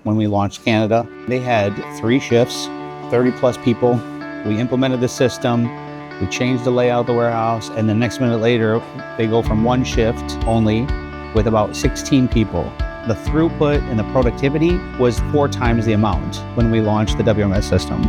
when we launched Canada. They had 3 shifts, 30 plus people. We implemented the system, we changed the layout of the warehouse, and the next minute later, they go from 1 shift only with about 16 people. The throughput and the productivity was 4 times the amount when we launched the WMS system.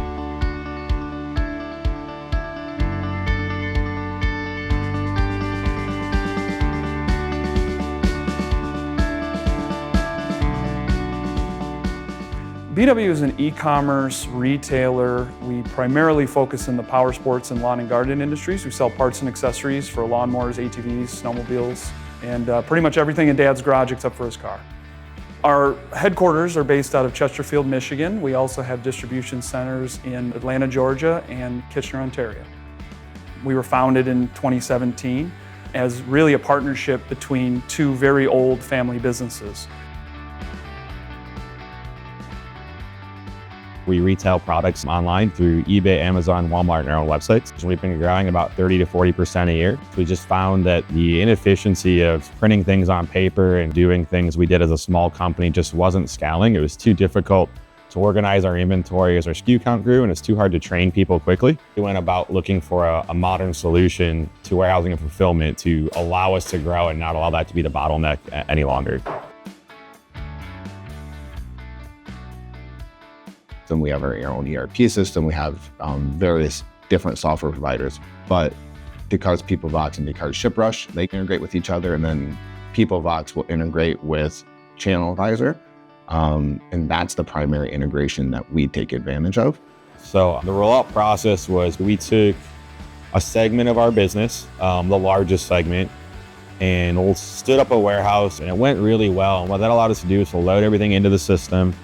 BW is an e-commerce retailer. We primarily focus in the power sports and lawn and garden industries. We sell parts and accessories for lawnmowers, ATVs, snowmobiles, and pretty much everything in Dad's garage except for his car. Our headquarters are based out of Chesterfield, Michigan. We also have distribution centers in Atlanta, Georgia, and Kitchener, Ontario. We were founded in 2017 as really a partnership between 2 very old family businesses. We retail products online through eBay, Amazon, Walmart, and our own websites. We've been growing about 30 to 40% a year. We just found that the inefficiency of printing things on paper and doing things we did as a small company just wasn't scaling. It was too difficult to organize our inventory as our SKU count grew, and it's too hard to train people quickly. We went about looking for a modern solution to warehousing and fulfillment to allow us to grow and not allow that to be the bottleneck any longer. And we have our own ERP system. We have various different software providers, but Descartes Peoplevox and Descartes ShipRush, they integrate with each other, and then Peoplevox will integrate with Channel Advisor, and that's the primary integration that we take advantage of. So the rollout process was we took a segment of our business, the largest segment, and stood up a warehouse, and it went really well. And what that allowed us to do is to load everything into the system,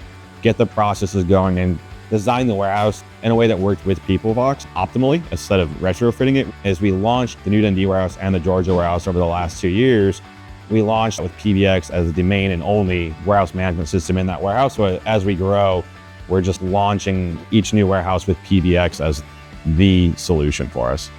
get the processes going, and design the warehouse in a way that worked with Peoplevox optimally instead of retrofitting it. As we launched the New Dundee warehouse and the Georgia warehouse over the last 2 years, we launched with PBX as the main and only warehouse management system in that warehouse. So as we grow, we're just launching each new warehouse with PBX as the solution for us.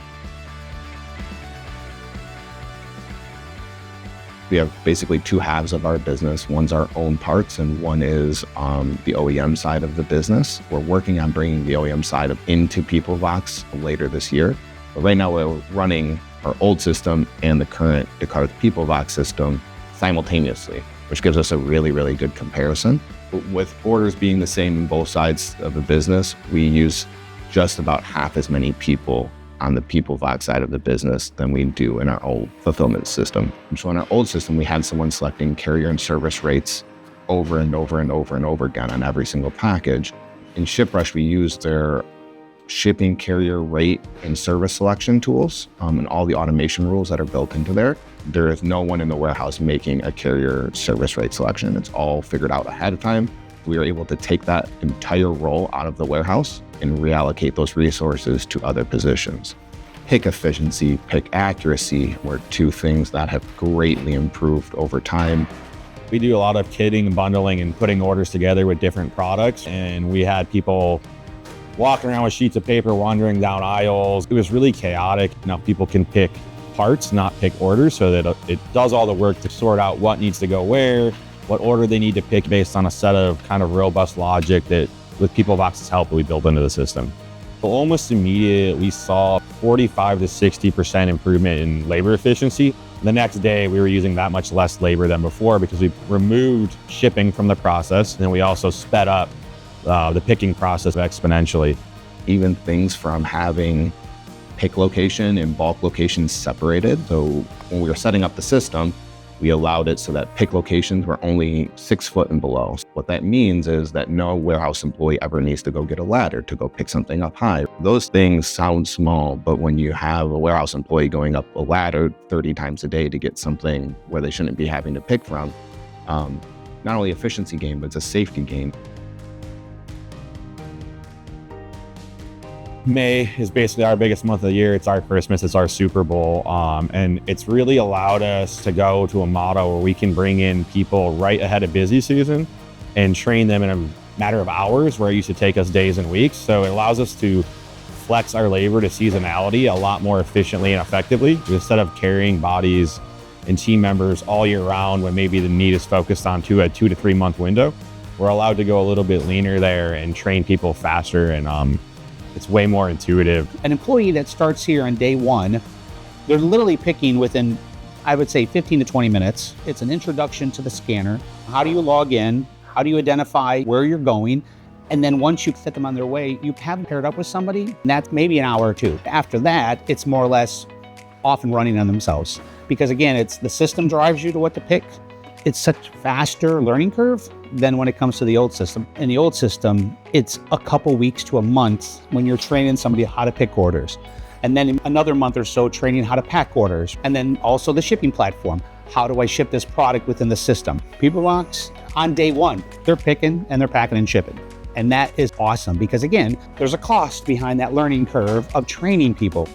We have basically 2 halves of our business. One's our own parts, and one is the OEM side of the business. We're working on bringing the OEM side into Peoplevox later this year. But right now we're running our old system and the current Descartes Peoplevox system simultaneously, which gives us a really, really good comparison. With orders being the same in both sides of the business, we use just about half as many people on the Peoplevox side of the business than we do in our old fulfillment system. So in our old system, we had someone selecting carrier and service rates over and over and over and over again on every single package. In ShipRush, we use their shipping carrier rate and service selection tools and all the automation rules that are built into there. There is no one in the warehouse making a carrier service rate selection. It's all figured out ahead of time. We are able to take that entire role out of the warehouse and reallocate those resources to other positions. Pick efficiency, pick accuracy were 2 things that have greatly improved over time. We do a lot of kitting and bundling and putting orders together with different products, and we had people walking around with sheets of paper, wandering down aisles. It was really chaotic. Now people can pick parts, not pick orders, so that it does all the work to sort out what needs to go where, what order they need to pick based on a set of kind of robust logic that with Peoplevox's help we built into the system. So almost immediately we saw 45 to 60% improvement in labor efficiency. The next day we were using that much less labor than before because we removed shipping from the process, and we also sped up the picking process exponentially. Even things from having pick location and bulk locations separated. So when we were setting up the system, we allowed it so that pick locations were only 6 foot and below. What that means is that no warehouse employee ever needs to go get a ladder to go pick something up high. Those things sound small, but when you have a warehouse employee going up a ladder 30 times a day to get something where they shouldn't be having to pick from, not only efficiency gain, but it's a safety gain. May is basically our biggest month of the year. It's our Christmas, it's our Super Bowl. And it's really allowed us to go to a model where we can bring in people right ahead of busy season and train them in a matter of hours, where it used to take us days and weeks. So it allows us to flex our labor to seasonality a lot more efficiently and effectively, instead of carrying bodies and team members all year round when maybe the need is focused on a 2 to 3 month window. we're allowed to go a little bit leaner there and train people faster, and it's way more intuitive. An employee that starts here on day one, they're literally picking within, I would say, 15 to 20 minutes. It's an introduction to the scanner. How do you log in? How do you identify where you're going? And then once you set them on their way, you have them paired up with somebody, and that's maybe an hour or two. After that, it's more or less off and running on themselves. Because again, it's the system drives you to what to pick. It's such a faster learning curve than when it comes to the old system. In the old system, it's a couple weeks to a month when you're training somebody how to pick orders. And then another month or so training how to pack orders. And then also the shipping platform. How do I ship this product within the system? Peoplevox, on day one, they're picking and they're packing and shipping. And that is awesome because again, there's a cost behind that learning curve of training people.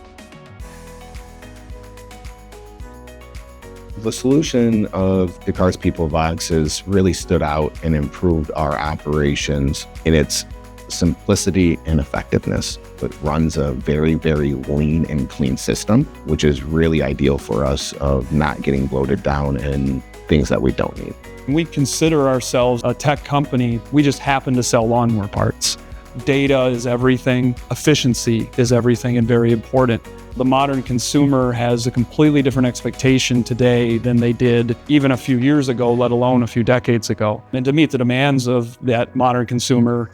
The solution of Descartes Peoplevox has really stood out and improved our operations in its simplicity and effectiveness. It runs a very, very lean and clean system, which is really ideal for us of not getting bloated down in things that we don't need. We consider ourselves a tech company. We just happen to sell lawnmower parts. Data is everything. Efficiency is everything and very important. The modern consumer has a completely different expectation today than they did even a few years ago, let alone a few decades ago. And to meet the demands of that modern consumer,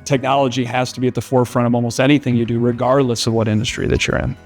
technology has to be at the forefront of almost anything you do, regardless of what industry that you're in.